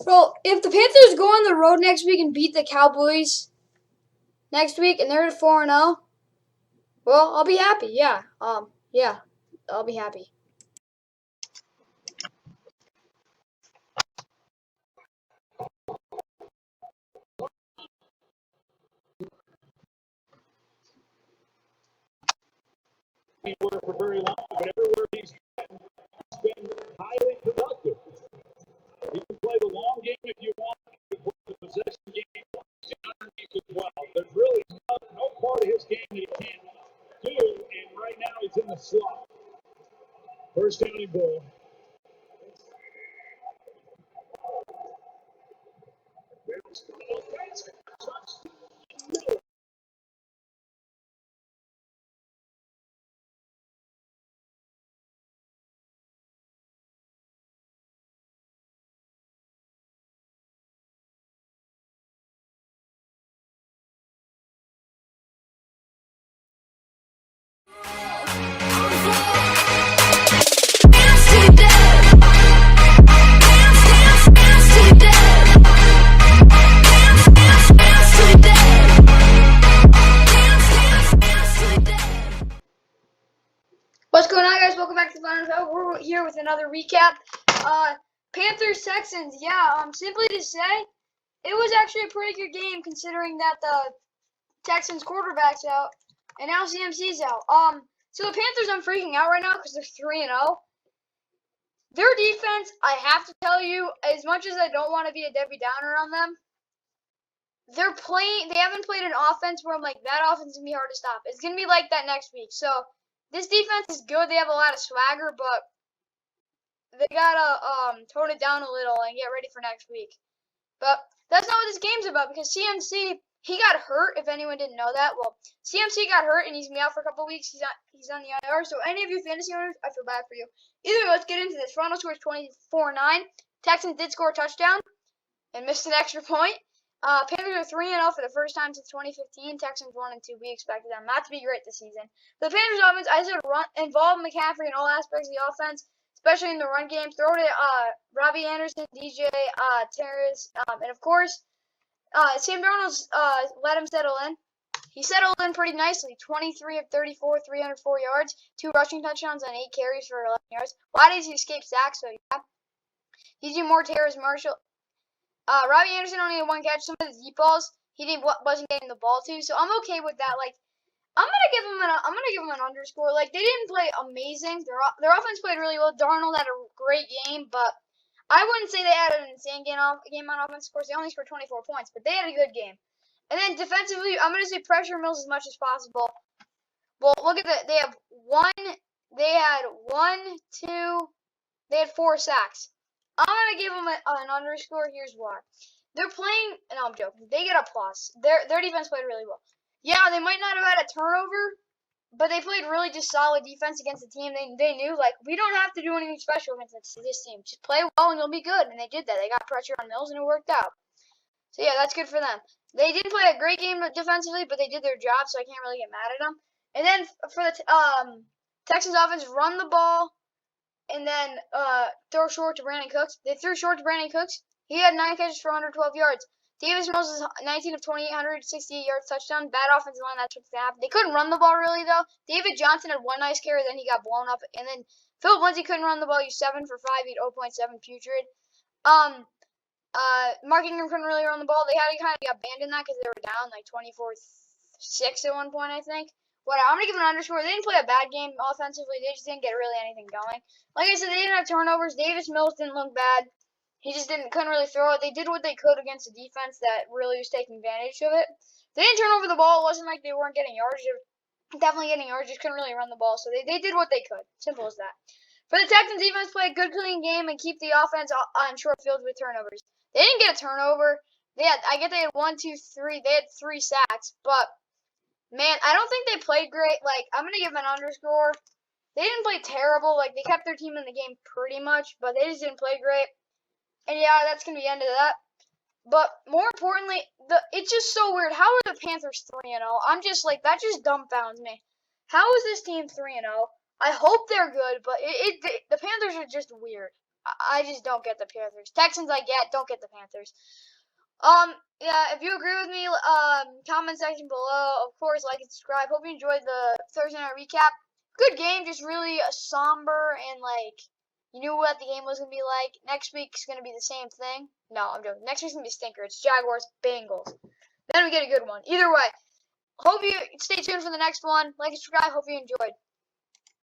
So if the Panthers go on the road next week and beat the Cowboys next week and they're at 4-0, well, I'll be happy. Yeah. Yeah, I'll be happy. For very long, but everywhere he's been highly productive. You can play the long game if you want. You can play the possession game underneath as well. There's really no part of his game that he can't do, and right now he's in the slot. First down and goal. What's going on, guys? Welcome back to the Final Show. We're here with another recap. Panthers Texans. Yeah. Simply to say, it was actually a pretty good game considering that the Texans quarterback's out and now CMC's out. So the Panthers, I'm freaking out right now because they're 3-0. Their defense, I have to tell you, as much as I don't want to be a Debbie Downer on them, they haven't played an offense where I'm like, that offense is going to be hard to stop. It's going to be like that next week. So this defense is good. They have a lot of swagger, but they got to tone it down a little and get ready for next week. But that's not what this game's about because CMC, he got hurt, if anyone didn't know that. Well, CMC got hurt and he's going to be out for a couple of weeks. He's on the IR. So any of you fantasy owners, I feel bad for you. Either way, let's get into this. Final score is 24-9. Texans did score a touchdown and missed an extra point. Panthers are 3-0 for the first time since 2015. Texans 1-2. We expected them not to be great this season. The Panthers offense, I said, involve McCaffrey in all aspects of the offense, especially in the run game. Throw to Robbie Anderson, DJ, Terrace, and of course, Sam Darnold let him settle in. He settled in pretty nicely. 23 of 34, 304 yards, 2 rushing touchdowns on 8 carries for 11 yards. Why did he escape sacks? So yeah, DJ Moore, Terrace Marshall. Robbie Anderson only had 1 catch. Some of the deep balls he wasn't getting the ball to, so I'm okay with that. Like, I'm gonna give him an underscore. Like, they didn't play amazing. Their offense played really well. Darnold had a great game, but I wouldn't say they had an insane game on offense. Of course, they only scored 24 points, but they had a good game. And then defensively, I'm gonna say pressure Mills as much as possible. Well, look at that. They had 4 sacks. I'm gonna give them an underscore. Here's why. They're playing. No, I'm joking. They get a plus. Their defense played really well. Yeah, they might not have had a turnover, but they played really just solid defense against the team. They knew, like, we don't have to do anything special against this team. Just play well and you'll be good. And they did that. They got pressure on Mills and it worked out. So yeah, that's good for them. They didn't play a great game defensively, but they did their job, so I can't really get mad at them. And then for the Texans offense, run the ball and then throw short to Brandon Cooks. They threw short to Brandon Cooks. He had 9 catches for 112 yards. Davis Mills is 19 of 28, 168 yards touchdown. Bad offensive line, that's what's happened. They couldn't run the ball really though. David Johnson had 1 nice carry, then he got blown up. And then Philip Lindsay couldn't run the ball. He was 7 for 5, he had 0.7 putrid. Mark Ingram couldn't really run the ball. They had to kind of abandon that because they were down like 24-6 at one point, I think. Whatever. I'm gonna give them an underscore. They didn't play a bad game offensively. They just didn't get really anything going. Like I said, they didn't have turnovers. Davis Mills didn't look bad. He just couldn't really throw it. They did what they could against a defense that really was taking advantage of it. They didn't turn over the ball. It wasn't like they weren't getting yards. They were definitely getting yards. Just couldn't really run the ball. So they did what they could. Simple as that. For the Texans defense, play a good, clean game and keep the offense on short fields with turnovers. They didn't get a turnover. I get they had 1, 2, 3. They had 3 sacks, but man, I don't think they played great. Like, I'm gonna give them an underscore. They didn't play terrible. Like, they kept their team in the game pretty much, but they just didn't play great. And yeah, that's gonna be the end of that. But more importantly, it's just so weird. How are the Panthers 3-0? I'm just like, that just dumbfounds me. How is this team 3-0? I hope they're good, but the Panthers are just weird. I just don't get the Panthers. Texans I get, don't get the Panthers. Yeah, if you agree with me, comment section below. Of course, like and subscribe. Hope you enjoyed the Thursday night recap. Good game, just really somber and like you knew what the game was gonna be like. Next week's gonna be the same thing. No, I'm joking. Next week's gonna be stinker. It's Jaguars, Bengals. Then we get a good one. Either way, hope you stay tuned for the next one. Like and subscribe. Hope you enjoyed.